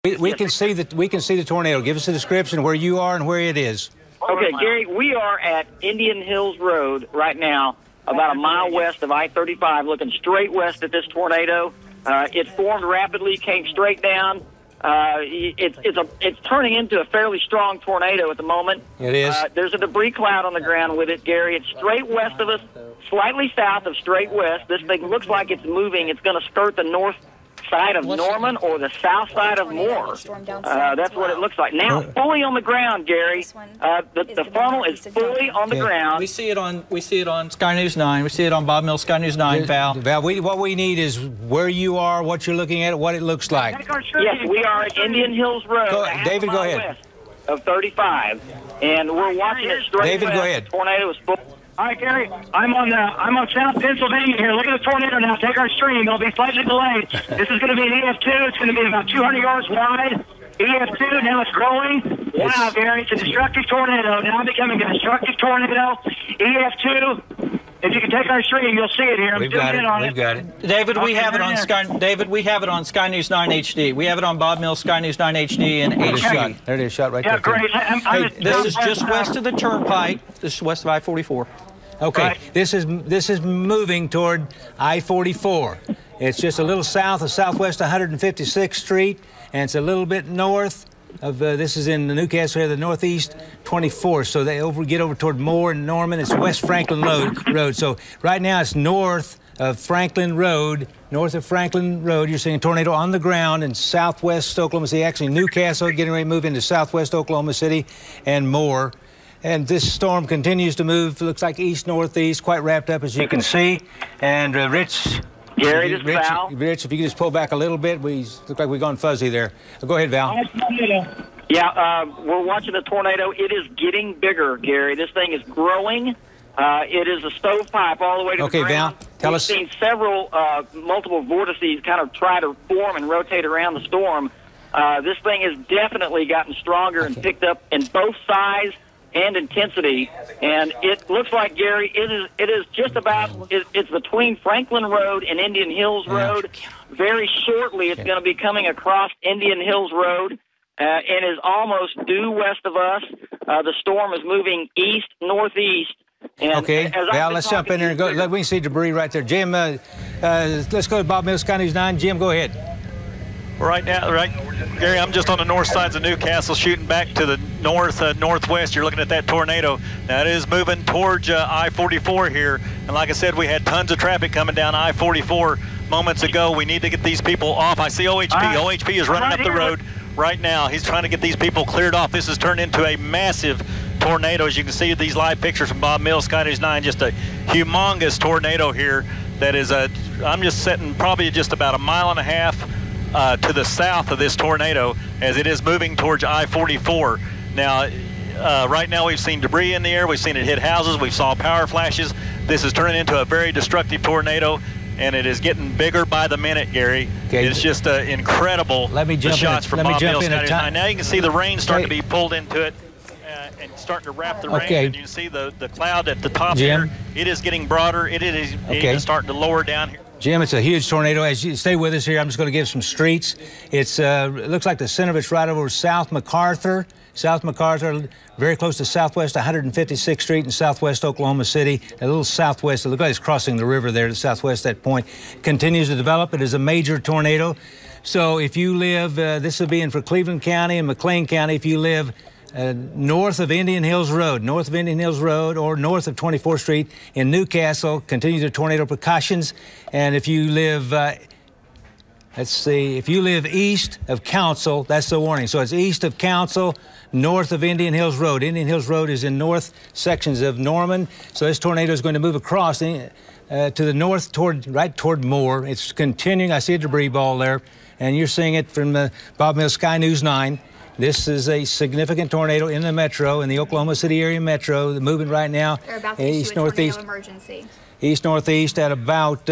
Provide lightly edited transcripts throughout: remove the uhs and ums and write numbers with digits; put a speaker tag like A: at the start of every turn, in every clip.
A: We can see the tornado. Give us a description where you are and where it is.
B: Okay, Gary, we are at Indian Hills Road right now, about a mile west of I-35, looking straight west at this tornado. It formed rapidly, came straight down. It's turning into a fairly strong tornado at the moment.
A: It is.
B: There's a debris cloud on the ground with it, Gary. It's straight west of us, slightly south of straight west. This thing looks like it's moving. It's going to skirt the north side of Norman or the south side of Moore. That's what it looks like. Now, fully on the ground, Gary. The funnel is fully on the ground.
C: We see it on Sky News 9. We see it on Bob Mills Sky News 9, Val.
A: Val, what we need is where you are, what you're looking at, what it looks like.
B: Yes, we are at Indian Hills Road.
A: David, go ahead.
B: West of 35, and we're watching it straight
A: David,
B: west.
A: go ahead.
B: The tornado is full.
D: All right, Gary, I'm on South Pennsylvania here. Look at the tornado now. Take our stream. It'll be slightly delayed. This is going to be an EF2. It's going to be about 200 yards wide. EF2, now it's growing. Wow, Gary, it's a destructive tornado. Now becoming a destructive tornado. EF2. If you can take our stream, you'll see it here.
A: We've got it.
C: David, we have it on Sky. David, we have it on Sky News 9 HD. We have it on Bob Mills Sky News 9 HD and HD.
A: There it is, shot right there.
D: Yeah, great.
C: This is just west of the Turnpike. This is west of I-44.
A: Okay,
D: Right.
A: this is moving toward I-44. It's just a little south of Southwest 156th Street, and it's a little bit north of, this is in the Newcastle area, the Northeast 24th. So they get over toward Moore and Norman. It's West Franklin Road. So right now it's north of Franklin Road. North of Franklin Road, you're seeing a tornado on the ground in southwest Oklahoma City. Actually, Newcastle getting ready to move into southwest Oklahoma City and Moore. And this storm continues to move. Looks like east-northeast, quite wrapped up, as you can see. And Rich,
B: Gary, this is Val.
A: Rich, if you could just pull back a little bit, we look like we've gone fuzzy there. Go ahead, Val.
B: Yeah, we're watching the tornado. It is getting bigger, Gary. This thing is growing. It is a stovepipe all the way to the ground.
A: Val, tell us.
B: We've seen several, multiple vortices kind of try to form and rotate around the storm. This thing has definitely gotten stronger and picked up in both size and intensity, and it looks like, Gary, it is just about, it's between Franklin Road and Indian Hills Road. Very shortly, it's going to be coming across Indian Hills Road and is almost due west of us. The storm is moving east-northeast.
A: Okay, Val, let's jump in there and go. We can see debris right there. Jim, let's go to Bob Mills, Sky News 9. Jim, go ahead.
E: Right now, Gary, I'm just on the north sides of Newcastle, shooting back to the northwest. You're looking at that tornado. Now, it is moving towards I-44 here. And like I said, we had tons of traffic coming down I-44 moments ago. We need to get these people off. I see OHP. OHP is running up the road right now. He's trying to get these people cleared off. This has turned into a massive tornado. As you can see, these live pictures from Bob Mills, Sky News 9, just a humongous tornado here that is, I'm just sitting probably just about a mile and a half to the south of this tornado as it is moving towards I-44. Now, right now we've seen debris in the air. We've seen it hit houses. We've saw power flashes. This is turning into a very destructive tornado, and it is getting bigger by the minute, Gary. Okay. It's just incredible.
A: Let me jump
E: shots from Bob Mills. Now you can see the rain starting to be pulled into it and starting to wrap the rain. And you can see the cloud at the top here. It is getting broader. It is starting to lower down here.
A: Jim, it's a huge tornado. As you stay with us here, I'm just going to give some streets. It looks like the center of it's right over South MacArthur. South MacArthur, very close to Southwest 156th Street in Southwest Oklahoma City. A little southwest. It looks like it's crossing the river there to southwest at that point. Continues to develop. It is a major tornado. So if you live, this would be in for Cleveland County and McLean County. If you live north of Indian Hills Road, or north of 24th Street in Newcastle, continue the tornado precautions. And if you live, let's see, if you live east of Council, that's the warning. So it's east of Council, north of Indian Hills Road. Indian Hills Road is in north sections of Norman. So this tornado is going to move across to the north right toward Moore. It's continuing. I see a debris ball there, and you're seeing it from Bob Mills Sky News 9. This is a significant tornado in the metro, in the Oklahoma City area metro. The movement right now,
F: they're about to issue a tornado emergency.
A: East-northeast at about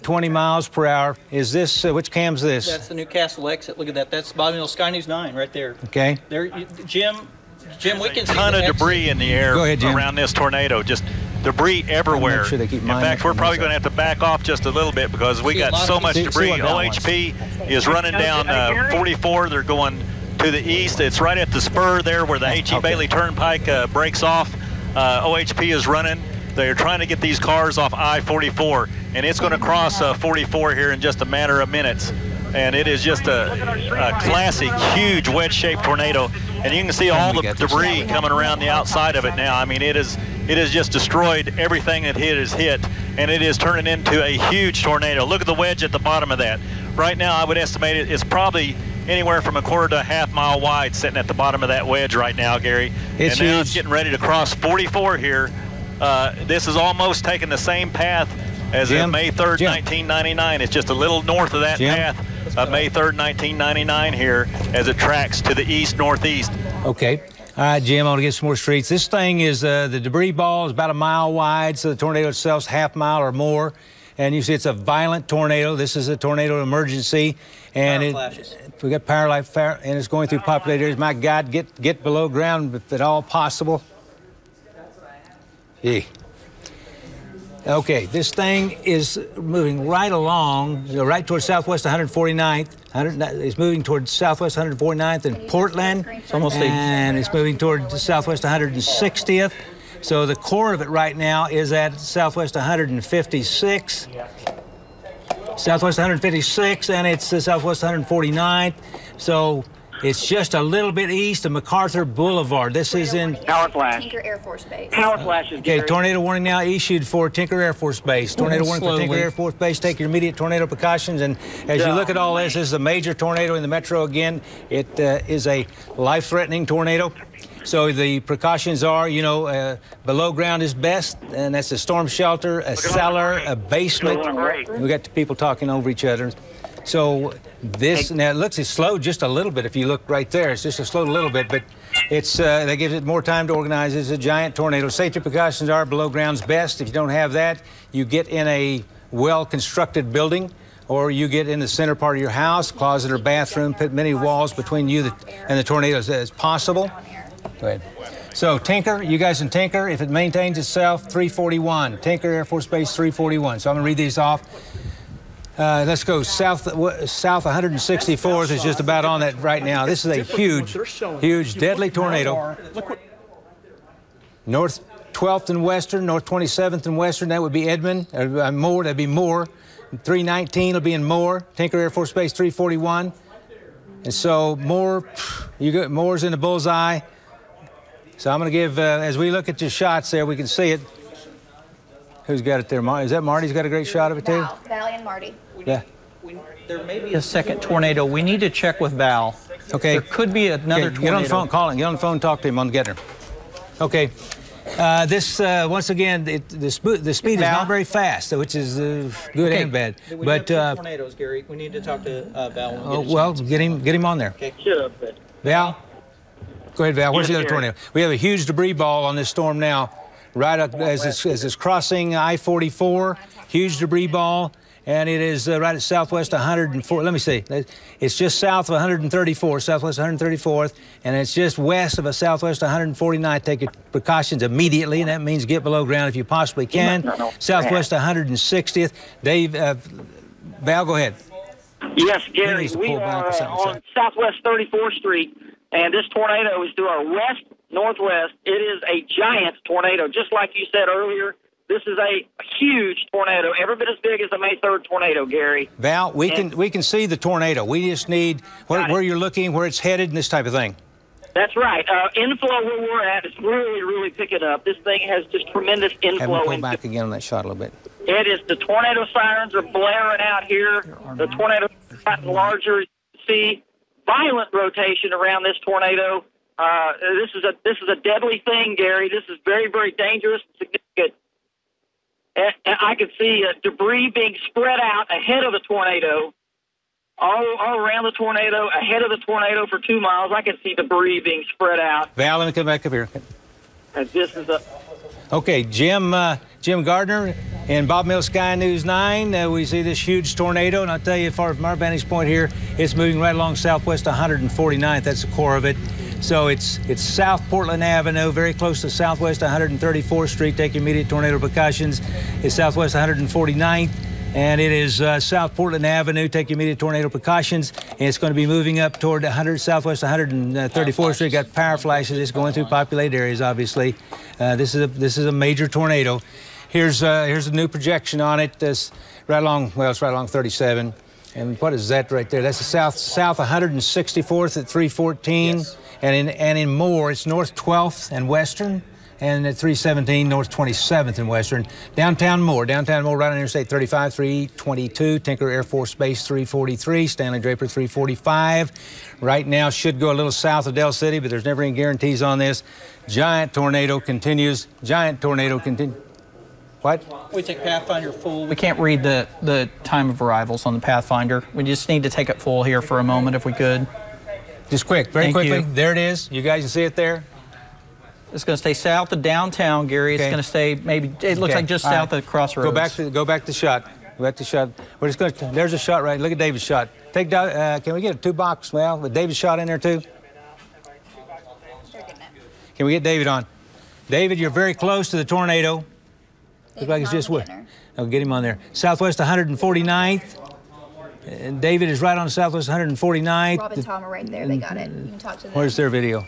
A: 20 miles per hour. Is this, which cam's this?
C: That's the Newcastle exit. Look at that. That's Bob Mills Sky News 9 right there.
A: Okay.
C: There, Jim, we can see
E: a ton of debris in the air
A: ahead,
E: around this tornado. Just debris everywhere.
A: Sure they keep
E: in fact, we're probably going to have to back off just a little bit because we got so much debris. OHP is running down 44. They're going to the east. It's right at the spur there where the H.E. Bailey Turnpike breaks off. OHP is running. They're trying to get these cars off I-44, and it's going to cross 44 here in just a matter of minutes. And it is just a classic, huge wedge-shaped tornado. And you can see all the debris coming around the outside of it now. I mean, it has just destroyed everything that it has hit, and it is turning into a huge tornado. Look at the wedge at the bottom of that. Right now, I would estimate it's probably anywhere from a quarter to a half mile wide sitting at the bottom of that wedge right now, Gary.
A: It's
E: and now
A: huge.
E: It's getting ready to cross 44 here. This is almost taking the same path as May 3rd, 1999. It's just a little north of that path of May 3rd, 1999 here as it tracks to the east-northeast.
A: Okay. All right, Jim, I want to get some more streets. This thing is, the debris ball is about a mile wide, so the tornado itself is half mile or more. And you see it's a violent tornado. This is a tornado emergency. And we got power light, and it's going through populated areas. My God, get below ground if at all possible. Yeah. Okay, this thing is moving right along, right towards southwest 149th. It's moving towards southwest 149th in Portland.
C: It's almost
A: and it's moving towards southwest 160th. So the core of it right now is at southwest 156. Southwest 156, and it's southwest 149th. So it's just a little bit east of MacArthur Boulevard. This is in
B: Power flash.
F: Tinker Air Force Base.
B: Power flashes.
A: Okay, tornado warning now issued for Tinker Air Force Base. Tornado warning for Tinker Air Force Base. Take your immediate tornado precautions. And as you look at all this is a major tornado in the metro again. It is a life-threatening tornado. So the precautions are, below ground is best, and that's a storm shelter, a cellar, a basement. We got people talking over each other. So this, now it's slowed just a little bit if you look right there. It's just slowed a little bit, but that gives it more time to organize. It's a giant tornado. Safety precautions are below ground's best. If you don't have that, you get in a well-constructed building, or you get in the center part of your house, closet or bathroom, put many walls between you and the tornadoes as possible. Go ahead. So Tinker, you guys in Tinker, if it maintains itself, 341. Tinker Air Force Base 341. So I'm going to read these off. Let's go south 164th is just about on that right now. This is a huge, deadly tornado. North 12th and Western, North 27th and Western, that would be Edmond. Moore, that'd be Moore. 319 will be in Moore. Tinker Air Force Base 341. And so Moore, Moore's in the bullseye. So I'm going to give, as we look at the shots there, we can see it. Who's got it there? Is that Marty's got a great shot of it, too?
F: Val and Marty.
A: Yeah.
C: There may be a second tornado. We need to check with Val.
A: Okay.
C: There could be another tornado.
A: Get on the phone, call him. Get on the phone, talk to him on the Getter. Okay. Once again, the speed is not very fast, which is good and bad.
C: But tornadoes, Gary. We need to talk to Val.
A: Well, get him on there.
C: Okay.
A: Val? Go ahead, Val. Where's the other tornado? We have a huge debris ball on this storm now, right up as it's crossing I-44. Huge debris ball, and it is right at southwest 104. Let me see. It's just south of 134, southwest 134th, and it's just west of a southwest 149th. Take your precautions immediately, and that means get below ground if you possibly can. Southwest 160th. Dave, Val, go ahead.
B: Yes, Gary, we are on southwest 34th Street. And this tornado is to our west-northwest. It is a giant tornado. Just like you said earlier, this is a huge tornado, every bit as big as a May 3rd tornado, Gary.
A: Val, we can see the tornado. We just need where you're looking, where it's headed, and this type of thing.
B: That's right. Inflow where we're at is really picking up. This thing has just tremendous inflow.
A: Have me pull back again on that shot a little bit.
B: It is. The tornado sirens are blaring out here. The tornado is gotten larger. See violent rotation around this tornado. This is a deadly thing, Gary. This is very dangerous and significant. And I could see debris being spread out ahead of the tornado, all around the tornado, ahead of the tornado for 2 miles. I could see debris being spread out.
A: Val, let me come back up here.
B: This is a...
A: Okay, Jim Gardner in Bob Mills Sky News 9. We see this huge tornado, and I'll tell you, far from our vantage point here, it's moving right along southwest 149th. That's the core of it. So it's South Portland Avenue, very close to Southwest 134th Street. Take immediate tornado precautions. It's Southwest 149th. And it is South Portland Avenue. Take immediate tornado precautions. And it's going to be moving up toward Southwest 134th Street. Got power flashes. It's going through populated areas, obviously. This is a major tornado. Here's a new projection on it. It's right along 37. And what is that right there? That's the south 164th at 314. Yes. And in Moore, it's North 12th and Western. And at 317 North 27th and Western. Downtown Moore right on Interstate 35, 322. Tinker Air Force Base 343. Stanley Draper 345. Right now should go a little south of Del City, but there's never any guarantees on this. Giant tornado continues. What?
C: We take Pathfinder full. We can't read the time of arrivals on the Pathfinder. We just need to take it full here for a moment if we could.
A: Just quick, very quickly. There it is. You guys can see it there.
C: It's going to stay south of downtown, Gary. It's going to stay maybe, it looks like just south of Crossroads.
A: Go back to the shot. Go back to the shot. We're just going to, there's a shot right. Look at David's shot. Can we get a 2-box, with David's shot in there too? Can we get David on? David, you're very close to the tornado. Looks like it's just what? I'll get him on there. Southwest 149th. And David is right on Southwest 149th.
F: Rob and Tom are right there. They got it. You can talk to them.
A: Where's their video?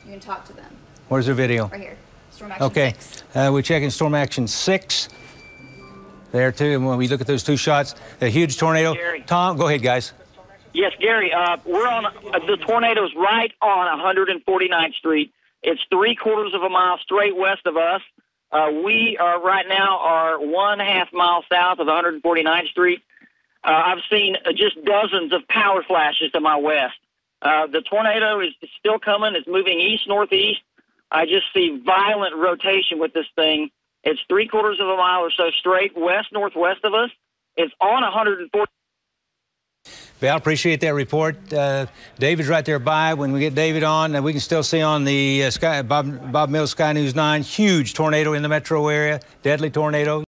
F: You can talk to them.
A: Where's their video?
F: Right here. Storm Action 6.
A: We're checking Storm Action 6. There, too. And when we look at those two shots, a huge tornado.
B: Gary.
A: Tom, go ahead, guys.
B: Yes, Gary. We're on the tornado's right on 149th Street. It's 3/4 of a mile straight west of us. We are right now are 1/2 mile south of 149th Street. I've seen just dozens of power flashes to my west. The tornado is still coming. It's moving east-northeast. I just see violent rotation with this thing. It's 3/4 of a mile or so straight west-northwest of us. It's on 140.
A: Val, appreciate that report. David's right there by. When we get David on, we can still see on the Bob Mills Sky News 9, huge tornado in the metro area, deadly tornado.